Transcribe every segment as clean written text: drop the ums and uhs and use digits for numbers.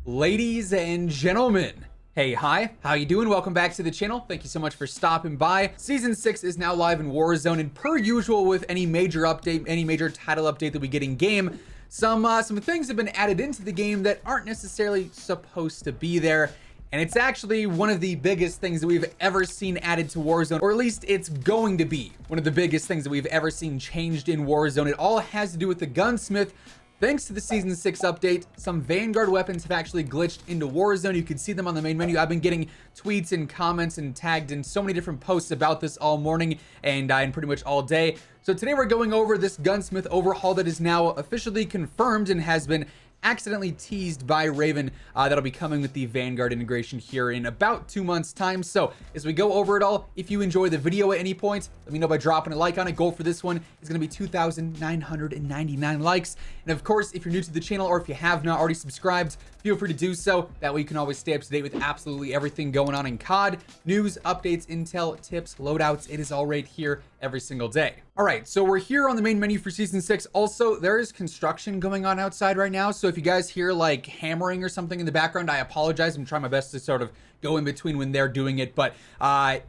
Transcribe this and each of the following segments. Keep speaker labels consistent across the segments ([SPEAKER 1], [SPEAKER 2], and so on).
[SPEAKER 1] Ladies and gentlemen, hey, hi, how you doing? Welcome back to the channel. Thank you so much for stopping by. Season 6 is now live in Warzone, and per usual with any major update, any major title update that we get in game, some things have been added into the game that aren't necessarily supposed to be there. And it's actually one of the biggest things that we've ever seen added to Warzone, or at least it's going to be one of the biggest things that we've ever seen changed in Warzone. It all has to do with the gunsmith. Thanks to the Season 6 update, some Vanguard weapons have actually glitched into Warzone. You can see them on the main menu. I've been getting tweets and comments and tagged in so many different posts about this all morning and pretty much all day. So today we're going over this gunsmith overhaul that is now officially confirmed and has been accidentally teased by Raven. That'll be coming with the Vanguard integration here in about 2 months time. So as we go over it all, if you enjoy the video at any point, let me know by dropping a like on it. Goal for this one is going to be 2,999 likes. And of course, if you're new to the channel or if you have not already subscribed, feel free to do so. That way you can always stay up to date with absolutely everything going on in COD. News, updates, intel, tips, loadouts. It is all right here every single day. All right, so we're here on the main menu for Season 6. Also, there is construction going on outside right now. So if you guys hear like hammering or something in the background, I apologize. I'm trying my best to sort of go in between when they're doing it. But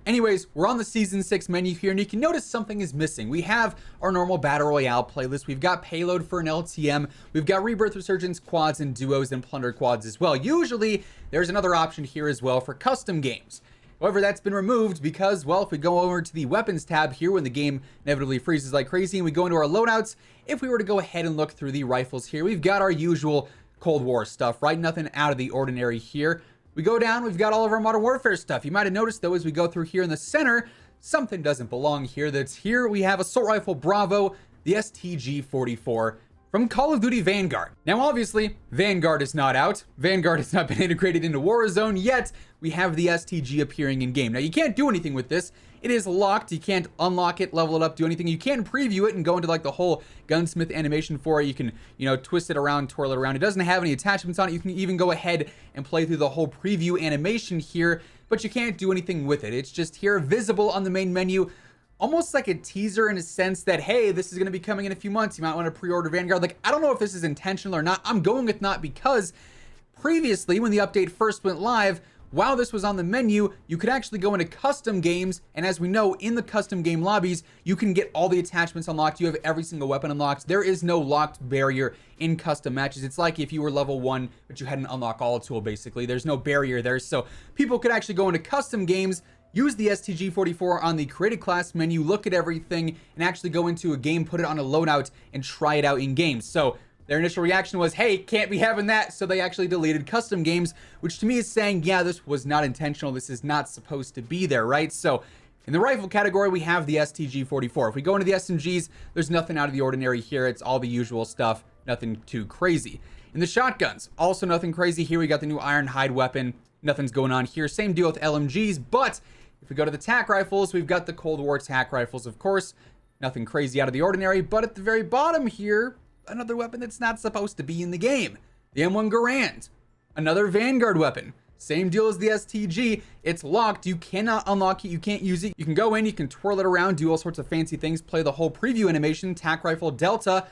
[SPEAKER 1] anyways, we're on the Season 6 menu here, and you can notice something is missing. We have our normal Battle Royale playlist. We've got Payload for an LTM. We've got Rebirth Resurgence quads and duos and Plunder quads as well. Usually, there's another option here as well for custom games. However, that's been removed because, well, if we go over to the weapons tab here when the game inevitably freezes like crazy and we go into our loadouts, if we were to go ahead and look through the rifles here, we've got our usual Cold War stuff, right? Nothing out of the ordinary here. We go down, we've got all of our Modern Warfare stuff. You might have noticed, though, as we go through here in the center, something doesn't belong here. That's here. We have Assault Rifle Bravo, the STG-44 from Call of Duty Vanguard. Now, obviously, Vanguard is not out. Vanguard has not been integrated into Warzone yet. We have the STG appearing in game. Now, you can't do anything with this. It is locked. You can't unlock it, level it up, do anything. You can preview it and go into like the whole gunsmith animation for it. You can, twist it around, twirl it around. It doesn't have any attachments on it. You can even go ahead and play through the whole preview animation here, but you can't do anything with it. It's just here visible on the main menu, almost like a teaser in a sense that, hey, this is going to be coming in a few months. You might want to pre-order Vanguard. Like, I don't know if this is intentional or not. I'm going with not, because previously when the update first went live, while this was on the menu, you could actually go into custom games, and as we know, in the custom game lobbies, you can get all the attachments unlocked. You have every single weapon unlocked. There is no locked barrier in custom matches. It's like if you were level 1, but you had an unlock all tool, basically. There's no barrier there, so people could actually go into custom games, use the STG-44 on the created class menu, look at everything, and actually go into a game, put it on a loadout, and try it out in game. So their initial reaction was, hey, can't be having that. So they actually deleted custom games, which to me is saying, yeah, this was not intentional. This is not supposed to be there, right? So in the rifle category, we have the STG-44. If we go into the SMGs, there's nothing out of the ordinary here. It's all the usual stuff, nothing too crazy. In the shotguns, also nothing crazy here. We got the new Ironhide weapon. Nothing's going on here. Same deal with LMGs, but if we go to the TAC rifles, we've got the Cold War TAC rifles, of course. Nothing crazy out of the ordinary, but at the very bottom here, another weapon that's not supposed to be in the game. The M1 Garand, another Vanguard weapon. Same deal as the STG. It's locked. You cannot unlock it. You can't use it. You can go in, you can twirl it around, do all sorts of fancy things, play the whole preview animation, TAC rifle Delta.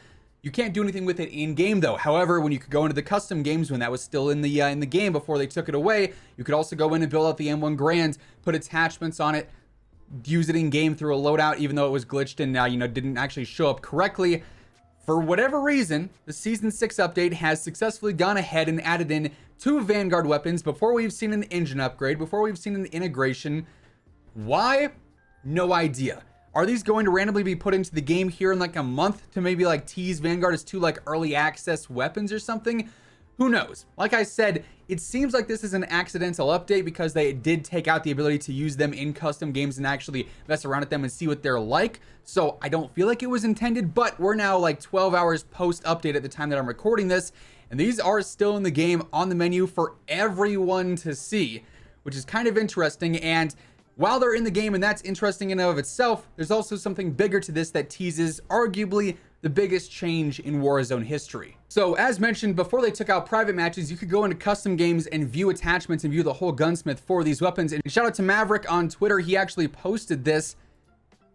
[SPEAKER 1] You can't do anything with it in game though. However, when you could go into the custom games, when that was still in the game before they took it away, you could also go in and build out the M1 Garand, put attachments on it, use it in game through a loadout, even though it was glitched and didn't actually show up correctly. For whatever reason, the Season 6 update has successfully gone ahead and added in 2 Vanguard weapons before we've seen an engine upgrade, before we've seen an integration. Why? No idea. Are these going to randomly be put into the game here in like a month to maybe like tease Vanguard as 2 like early access weapons or something? Who knows? Like I said, it seems like this is an accidental update because they did take out the ability to use them in custom games and actually mess around at them and see what they're like. So I don't feel like it was intended, but we're now like 12 hours post update at the time that I'm recording this, and these are still in the game on the menu for everyone to see, which is kind of interesting. And while they're in the game, and that's interesting in and of itself, there's also something bigger to this that teases arguably the biggest change in Warzone history. So as mentioned, before they took out private matches, you could go into custom games and view attachments and view the whole gunsmith for these weapons. And shout out to Maverick on Twitter. He actually posted this.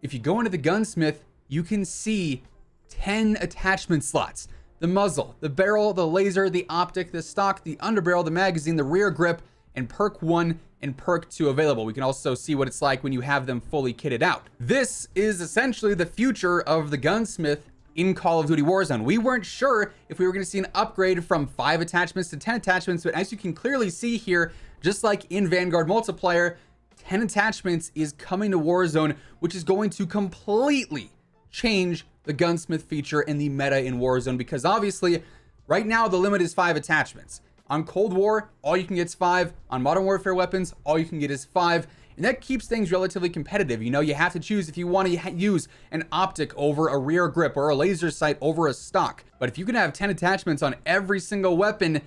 [SPEAKER 1] If you go into the gunsmith, you can see 10 attachment slots. the muzzle, the barrel, the laser, the optic, the stock, the underbarrel, the magazine, the rear grip, and perk 1 and perk 2 available. We can also see what it's like when you have them fully kitted out. This is essentially the future of the gunsmith in Call of Duty Warzone. We weren't sure if we were going to see an upgrade from 5 attachments to 10 attachments, but as you can clearly see here, just like in Vanguard multiplayer, 10 attachments is coming to Warzone, which is going to completely change the gunsmith feature and the meta in Warzone, because obviously right now the limit is 5 attachments. On Cold War, all you can get is 5. On Modern Warfare weapons, all you can get is 5. And that keeps things relatively competitive. You know, you have to choose if you want to use an optic over a rear grip or a laser sight over a stock. But if you can have 10 attachments on every single weapon,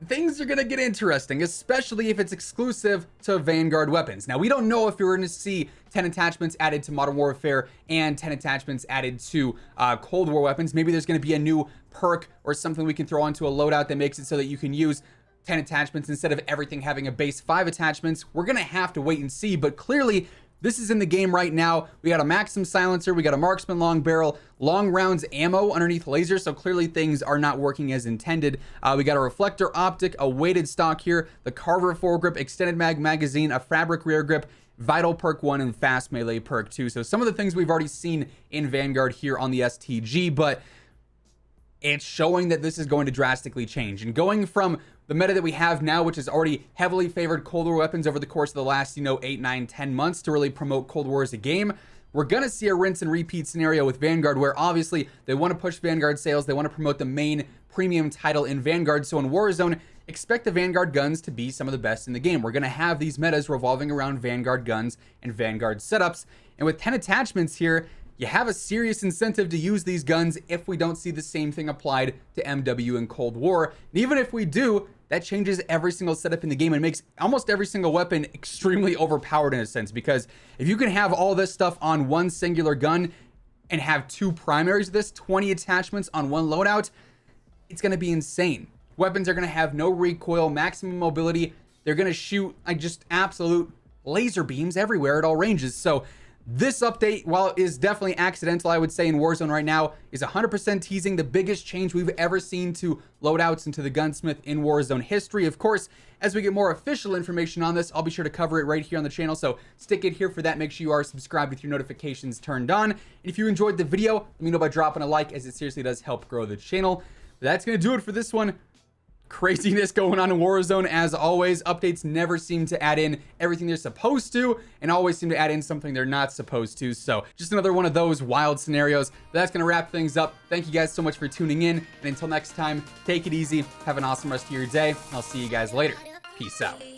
[SPEAKER 1] things are going to get interesting, especially if it's exclusive to Vanguard weapons. Now, we don't know if you're going to see 10 attachments added to Modern Warfare and 10 attachments added to Cold War weapons. Maybe there's going to be a new perk or something we can throw onto a loadout that makes it so that you can use 10 attachments instead of everything having a base 5 attachments. We're going to have to wait and see, but clearly this is in the game right now. We got a Maxim silencer, we got a marksman long barrel, long rounds ammo underneath laser, so clearly things are not working as intended. We got a reflector optic, a weighted stock here, the Carver foregrip, extended magazine, a fabric rear grip, vital perk 1, and fast melee perk 2. So some of the things we've already seen in Vanguard here on the STG, but it's showing that this is going to drastically change. And going from the meta that we have now, which has already heavily favored Cold War weapons over the course of the last, 8, 9, 10 months to really promote Cold War as a game, we're going to see a rinse and repeat scenario with Vanguard, where obviously they want to push Vanguard sales. They want to promote the main premium title in Vanguard. So in Warzone, expect the Vanguard guns to be some of the best in the game. We're going to have these metas revolving around Vanguard guns and Vanguard setups. And with 10 attachments here, you have a serious incentive to use these guns if we don't see the same thing applied to MW and Cold War. And even if we do, that changes every single setup in the game and makes almost every single weapon extremely overpowered in a sense, because if you can have all this stuff on one singular gun and have 2 primaries of this, 20 attachments on one loadout, it's going to be insane. Weapons are going to have no recoil, maximum mobility. They're going to shoot like just absolute laser beams everywhere at all ranges. So this update, while it is definitely accidental, I would say, in Warzone right now, is 100% teasing, the biggest change we've ever seen to loadouts and to the gunsmith in Warzone history. Of course, as we get more official information on this, I'll be sure to cover it right here on the channel, so stick it here for that. Make sure you are subscribed with your notifications turned on. And if you enjoyed the video, let me know by dropping a like, as it seriously does help grow the channel. But that's going to do it for this one. Craziness going on in Warzone as always. Updates never seem to add in everything they're supposed to, and always seem to add in something they're not supposed to. So just another one of those wild scenarios. But that's going to wrap things up. Thank you guys so much for tuning in, and until next time, take it easy, have an awesome rest of your day. I'll see you guys later. Peace out.